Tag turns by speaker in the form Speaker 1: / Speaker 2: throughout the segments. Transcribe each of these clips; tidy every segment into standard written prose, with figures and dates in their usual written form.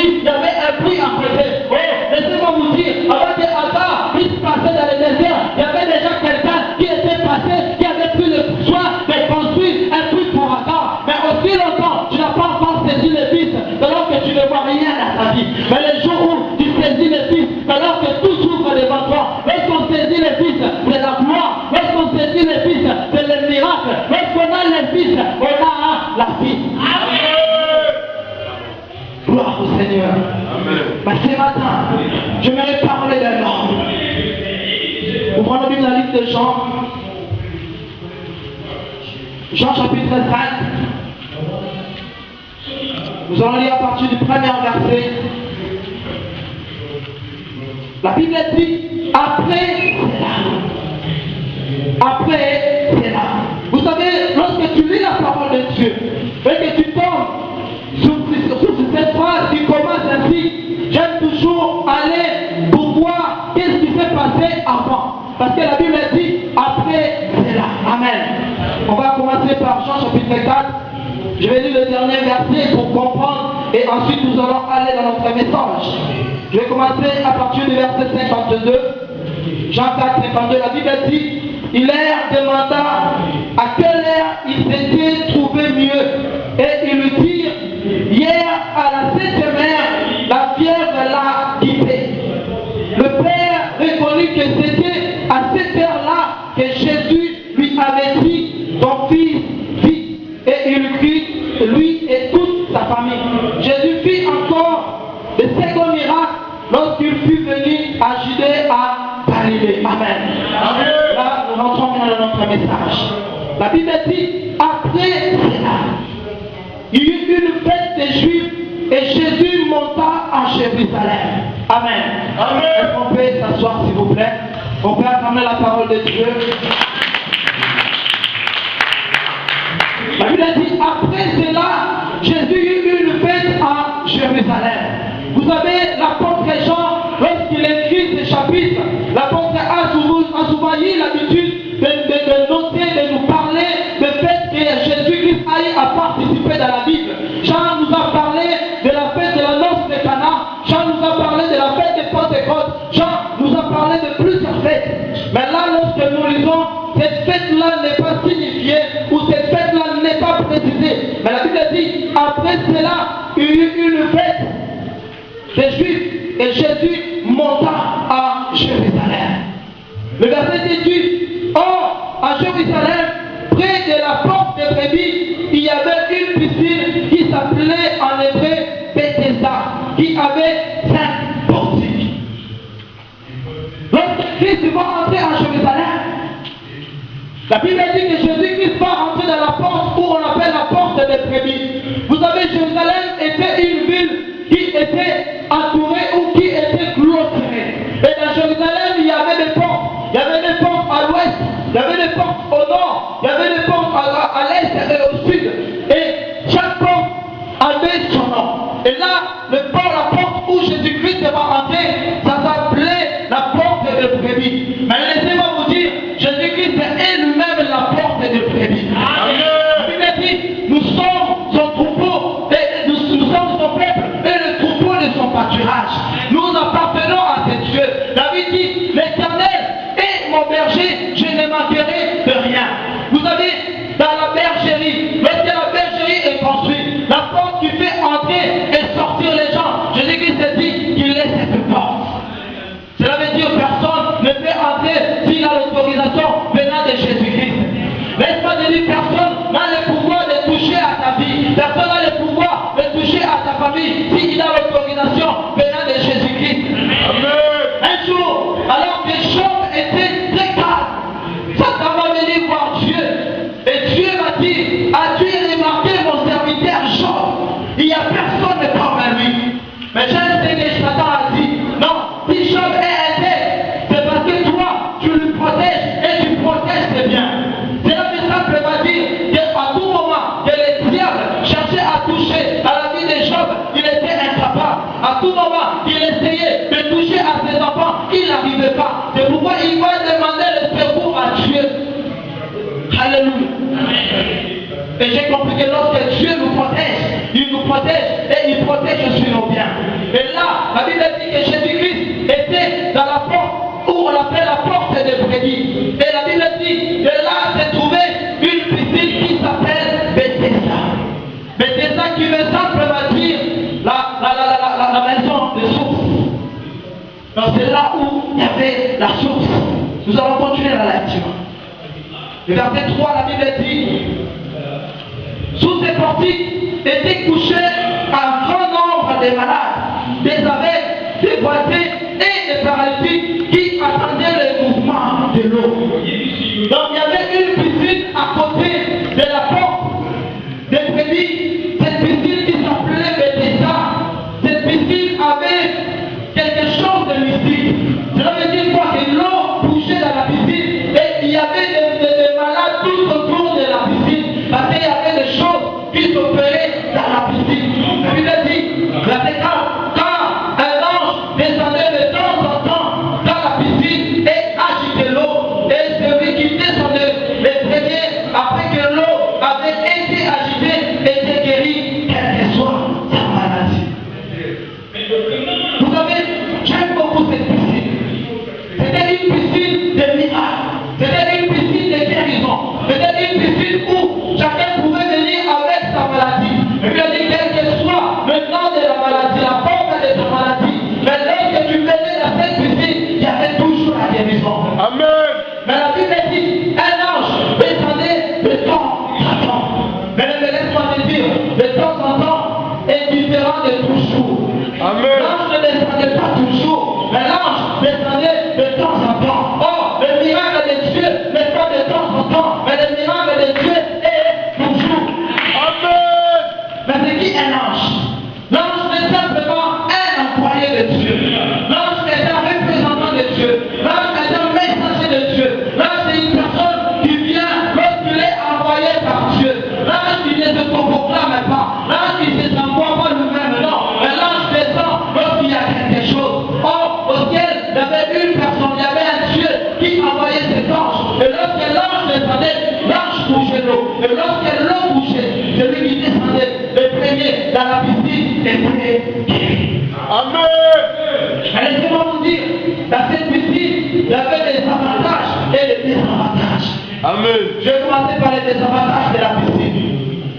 Speaker 1: il y avait un puits à côté. Oh, laissez-moi vous dire, avant que Adam puisse passer dans le désert, il y avait déjà quelqu'un qui était passé, qui avait pris le soin de construire un puits pour Adam. Mais aussi longtemps, tu n'as pas encore saisi le Fils, alors que tu ne vois rien dans ta vie. Mais le jour où tu saisis le Fils, alors que tout s'ouvre devant toi, lorsqu'on saisit le Fils, c'est la gloire. Lorsqu'on saisit le Fils, c'est le miracle. Lorsqu'on a le Fils, on a la vie. Gloire au Seigneur. Mais ce matin, je vais parler d'un homme. Vous prenez bien la livre de Jean. Jean chapitre 5. Nous allons lire à partir du premier verset. La Bible dit, après c'est là. Vous savez, lorsque tu lis la parole de Dieu, et que tu tombes sur cette phrase qui commence ainsi, j'aime toujours aller pour voir qu'est-ce qui s'est passé avant. Parce que la Bible dit, après c'est là. Amen. On va commencer par Jean chapitre 4. Je vais lire le dernier verset pour comprendre et ensuite nous allons aller dans notre message. Je vais commencer à partir du verset 52. Jean 4, 52, la Bible dit, il leur demanda à quelle heure il s'était trouvé mieux. Et ils lui dirent, hier à la 7e heure, la fièvre l'a quitté. Le Père reconnut que c'était à cette heure-là que Jésus lui avait dit, ton fils vit. Et il crut, lui et toute sa famille. Jésus fit encore le second miracle lorsqu'il fut venu à Judée à Galilée. Amen. Amen. Là, nous rentrons dans notre message. La Bible dit, après cela, il y eut une fête des Juifs et Jésus monta à Jérusalem. Amen. Amen. Est-ce qu'on peut s'asseoir s'il vous plaît? On peut acclamer la parole de Dieu. La Bible dit, après cela, Jésus eut une fête à Jérusalem. Vous savez, l'apôtre Jean, lorsqu'il écrit ce chapitre, l'apôtre a souvent eu l'habitude de noter, de nous parler du fait que Jésus-Christ a participé dans la Bible. Jean nous a parlé de la fête de la noce de Cana. Jean nous a parlé de la fête de Pentecôte. Jean nous a parlé de plusieurs fêtes. Mais là, lorsque nous lisons, cette fête-là n'est pas signifiée ou cette fête-là n'est pas précisée. Mais la Bible dit, après cela, il y eut une fête des Juifs et Jésus monta à Jérusalem. Le verset dit, or, à Jérusalem, près de la porte des brebis, il y avait une piscine qui s'appelait en hébreu Bethesda, qui avait 5 portiques. Lorsque Christ va entrer à Jérusalem, la Bible dit que Jésus-Christ va entrer dans la porte où on appelle la porte des brebis. Vous savez, Jérusalem était une ville qui était entourée ou qui était clôturée. Et dans Jérusalem, il y avait des portes. Il y avait des portes à l'ouest, il y avait des portes au nord, il y avait des portes à l'est et au sud. Et chaque porte avait son nom. Et là, la porte où Jésus-Christ va entrer, ça s'appelait la porte des brebis. Mais laissez-moi vous dire, Jésus-Christ est lui-même la porte des brebis. La Bible dit, nous sommes son troupeau, et nous sommes son peuple, et le troupeau de son pâturage. Nous appartenons à ce Dieu. David dit, l'Éternel est mon berger, je ne manquerai de rien. Vous savez, dans la bergerie, lorsque la bergerie est construite, la porte qui fait entrer et sortir les gens, Jésus-Christ a dit qu'il laisse cette porte. Cela veut dire que personne ne peut entrer s'il a l'autorisation venant de Jésus-Christ. Laisse-moi te dire, personne n'a le pouvoir de toucher à ta vie. Personne n'a le pouvoir de toucher à ta famille s'il a l'autorisation venant de Jésus-Christ. Un jour, alors que Job était très calme, Satan va venir voir Dieu. Et Dieu m'a dit, as-tu remarqué mon serviteur Job? Il n'y a personne comme lui. Mais j'ai un que Satan a dit, non, si Job est intègre, c'est parce que toi, tu le protèges et tu protèges tes biens. C'est là que simplement dire qu'à tout moment que le diable cherchait à toucher à la vie de Job, il était incapable. À tout moment, il essayait de toucher à ses enfants, il n'arrivait pas. C'est pourquoi il va demander le secours à Dieu. Alléluia. Et j'ai compris que lorsque Dieu nous protège, il nous protège et il protège sur nos biens. Donc c'est là où il y avait la source. Nous allons continuer la lecture. Le verset 3, la Bible dit, sous ces portiques étaient couchés un grand nombre de malades, des aveugles, des boiteux et des paralytiques qui attendaient le mouvement de l'eau. Donc il y avait une piscine à côté de la porte des brebis. Cette piscine qui s'appelait Bethesda. Cette piscine avait quelque chose de mystique. Cela veut dire quoi? Que l'eau bougeait dans la piscine et il y avait des malades tout autour de la piscine. Parce qu'il y avait des choses qui s'opéraient dans la piscine. La Bible dit, verset 4, quand un ange descendait de temps en temps dans la piscine et agitait l'eau, et celui qui descendait, le premier, après que l'eau avait été agitée, était guéri, quelle que soit sa maladie. Vous savez, j'aime beaucoup cette piscine. C'était une piscine de miracles. C'était une piscine de guérison. C'était une piscine où chacun pouvait venir avec sa maladie. Et puis il dit, quel que soit le nom de la maladie, la forme de ta maladie, mais lorsque tu venais dans cette piscine, il y avait toujours la guérison.
Speaker 2: Amen.
Speaker 1: Mais la Bible dit, un ange descendait de temps en temps. Mais laisse-moi te dire, de temps en temps est différent de toujours.
Speaker 2: Amen.
Speaker 1: L'ange ne descendait pas toujours, mais l'ange descendait de temps en temps. Oh, le miracle de Dieu n'est pas de temps en temps, mais le miracle de Dieu est toujours.
Speaker 2: Amen.
Speaker 1: Mais c'est qui un ange? L'ange est simplement un employé de Dieu. L'ange est un représentant de Dieu. L'ange est un messager de Dieu. L'ange est une personne qui vient lorsqu'il est envoyé par Dieu. L'ange qui ne se proclame pas. L'ange qui ne s'envoie pas lui-même, non. Mais l'ange descend lorsqu'il y a quelque chose. Or, au ciel, il y avait une personne, il y avait un Dieu qui envoyait cet ange. Et lorsque l'ange descendait, l'ange bougeait l'eau. Et lorsque l'eau bougeait, celui qui descendait, le premier dans la piscine, était guéri.
Speaker 2: Amen.
Speaker 1: Mais laissez-moi vous dire, dans cette piscine, il y avait des avantages et des désavantages.
Speaker 2: Amen.
Speaker 1: Je vais commencer par les désavantages de la piscine.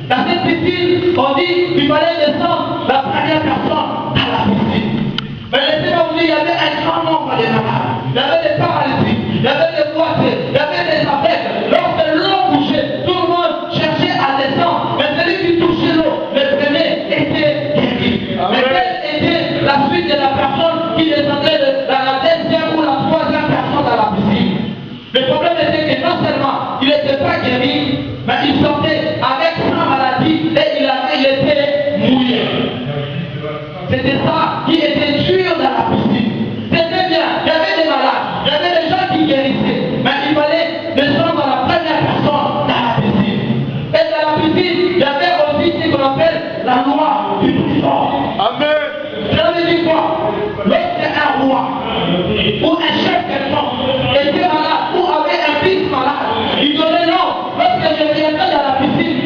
Speaker 1: Dans cette piscine, on dit qu'il fallait descendre la première personne dans la piscine. Mais laissez-moi vous dire, il y avait un grand nombre de malades. Il y avait des paralytiques, il y avait des boiteux, il y avait des aveugles. Lorsque l'eau bougeait, tout le monde cherchait à descendre. Mais celui qui touchait l'eau, le premier était guéri. Mais quelle était la suite de la personne qui descendait dans la deuxième ou la troisième personne dans la piscine? Le problème était que non seulement il n'était pas guéri, mais il sortait avec sa maladie et il était mouillé. C'était ça qui était dur dans la piscine. C'était bien, il y avait des malades, il y avait des gens qui guérissaient, mais il fallait descendre la première personne dans la piscine. Et dans la piscine, il y avait aussi ce qu'on appelle la loi du plus fort.
Speaker 2: Amen.
Speaker 1: Cela veut dire quoi? Lorsqu'un roi ou un chef quelconque était malade ou avait un fils malade, il donnait l'ordre, lorsque je viendrai dans la piscine,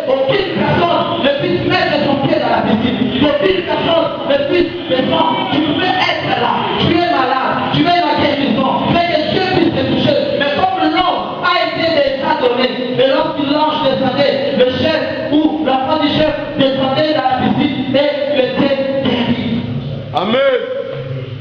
Speaker 1: qu'aucune personne ne puisse mettre son pied dans la piscine, qu'aucune personne ne puisse descendre. Tu peux être là, tu es malade, tu es la guérison, mais que Dieu puisse te toucher. Mais comme l'ordre a été déjà donné, et lorsque l'ange descendait, le chef ou l'enfant du chef descendait dans la piscine et il était guéri.
Speaker 2: Amen.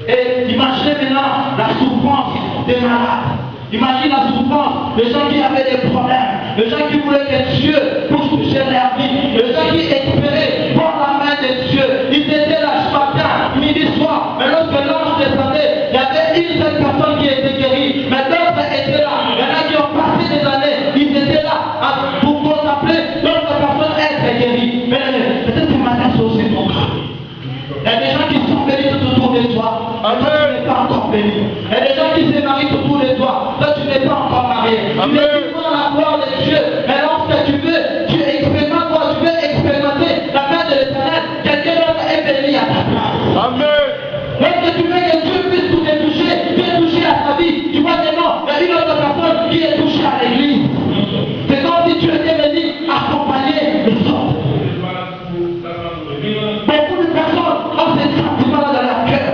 Speaker 1: Et imaginez maintenant la souffrance des malades. Imagine la souffrance des gens qui avaient des problèmes, des gens qui voulaient que Dieu puisse toucher leur vie, des gens qui espéraient voir la main de Dieu. Ils étaient là ce matin, midi, soir, mais lorsque l'ange descendait, il y avait une seule personne qui était guérie, mais d'autres étaient là. Il y en a qui ont passé des années, ils étaient là pour contempler d'autres personnes être guéries. Mais peut-être ce matin c'est aussi ton cas. Il y a des gens qui sont bénis tout autour de toi. Toi, tu n'es pas encore béni. Il y a des gens qui se marient autour de toi. Toi, tu n'es pas encore marié. Tu veux voir la gloire de Dieu. Mais lorsque tu veux, tu expérimentes quoi? Tu veux expérimenter la main de l'Éternel. Quelqu'un d'autre est béni à ta place.
Speaker 2: Amen.
Speaker 1: Lorsque tu veux que Dieu puisse tout te toucher, toucher à ta vie, tu vois que non, il y a une autre personne qui est touchée à l'église. C'est comme si tu étais venu accompagner les autres. Beaucoup de personnes ont ces sentiments dans leur cœur.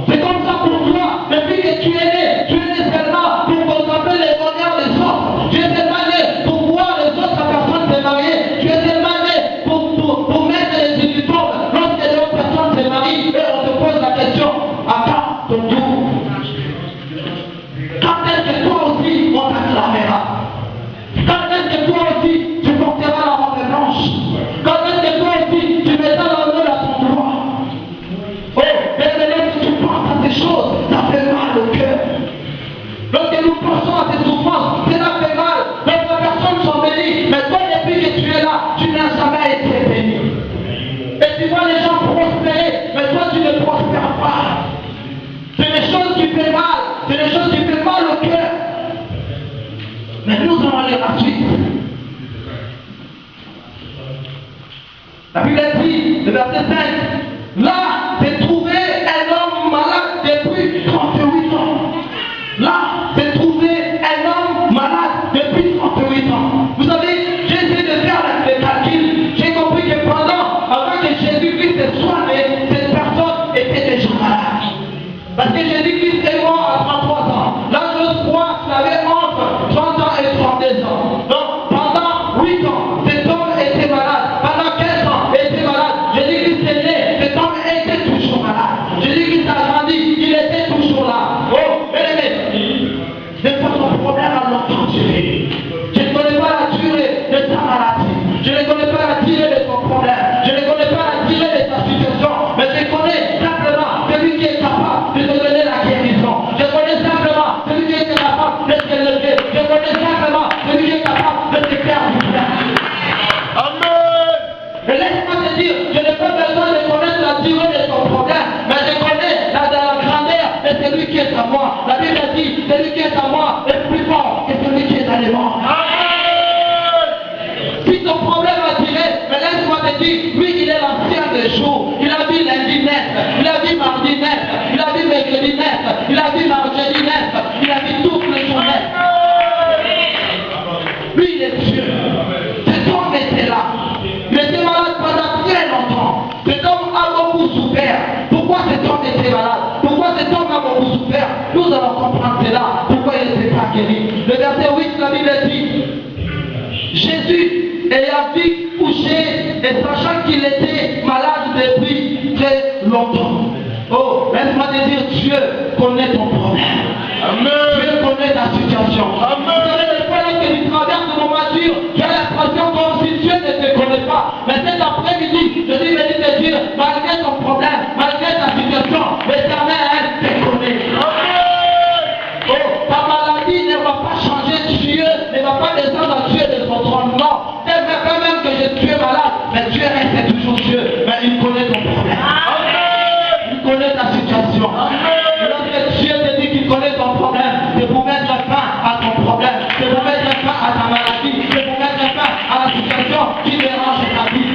Speaker 1: C'est comme ça pour toi, mais prospérer, mais toi tu ne prospères pas. C'est des choses qui font mal, c'est des choses qui font mal au cœur. Mais nous allons aller à la suite. La Bible dit, le verset 5, là, c'est trouvé un homme malade depuis 38 ans. Là, c'est trouvé un homme malade depuis 38 ans. Vous savez, j'ai essayé de faire le calcul. J'ai compris que avant que Jésus-Christ se soigne, cette personne était déjà malade. Parce que Jésus-Christ est mort à 33 ans. L'âge de foi, il avait entre 30 ans et 32 ans. Donc, pendant 8 ans, cet homme était malade. Pendant 15 ans, il était malade. Jésus-Christ est né, cet homme était toujours malade. Jésus-Christ a grandi, il était toujours là. Oh, bien-aimé, c'est pas ton problème à longtemps duré. Je ne connais pas la durée de ta maladie. Je ne connais pas la durée de ton problème. Je ne connais pas la durée de ta situation. Mais je connais simplement celui qui est capable de te donner la guérison. Je connais simplement celui qui est capable de te lever. Je connais simplement celui qui est capable de te faire du bien.
Speaker 2: Amen.
Speaker 1: Et laisse-moi te dire, je n'ai pas besoin de connaître la durée de ton problème, mais je connais la grandeur de celui qui est à moi. La Bible dit, celui qui est à moi est plus fort que celui qui est à l'émoi. Si ton problème a tiré, mais laisse-moi te dire, lui il est l'ancien des jours. Il a vu lundi naître, il a vu mardi naître, il a vu mercredi naître, il a vu mardi naître, il a vu toutes les jours naître. Lui il est Dieu. Cet homme était là. Il était malade pendant très longtemps. Cet homme a beaucoup souffert. Pourquoi cet homme était malade? Pourquoi cet homme a beaucoup souffert? Nous allons comprendre cela. Pourquoi il n'était pas guéri? Le verset 8, la Bible dit, Jésus ayant vu couché et sachant qu'il était malade depuis très longtemps. Oh, laisse-moi te dire, Dieu connaît ton problème.
Speaker 2: Amen.
Speaker 1: Dieu connaît ta situation.
Speaker 2: Amen.
Speaker 1: Vous savez, des fois, lorsque tu traverses ce moment dur, tu as l'impression comme si Dieu ne te connaît pas. Mais cet après-midi, je dis, mais te dire, malgré ton problème, malgré ta situation, l'Éternel te connaît. Oh, ta maladie ne va pas changer Dieu, ne va pas descendre à Dieu de son trône. Non, c'est vrai quand même que tu es malade, mais Dieu reste toujours Dieu. Mais il connaît ton problème. Il connaît ta situation. Et lorsque Dieu te dit qu'il connaît ton problème, c'est pour mettre fin à ton problème, c'est pour mettre fin à ta maladie, c'est pour mettre fin à la situation qui dérange ta vie.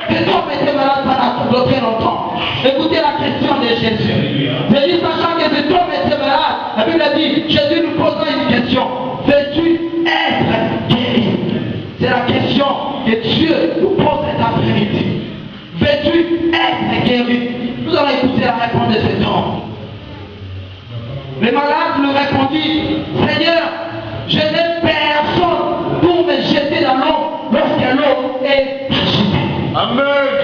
Speaker 1: Cet homme était malade pendant très longtemps. Écoutez la question de Jésus. Jésus, sachant que cet homme était malade, la Bible dit, Jésus nous posant une question. Veux-tu être guéri? C'est la question que Dieu nous pose cet après-midi. Veux-tu être guéri? Nous allons écouter la réponse de cet homme. Les malades lui répondit, Seigneur, je n'ai personne pour me jeter dans l'eau lorsque l'eau est agitée.
Speaker 2: Amen.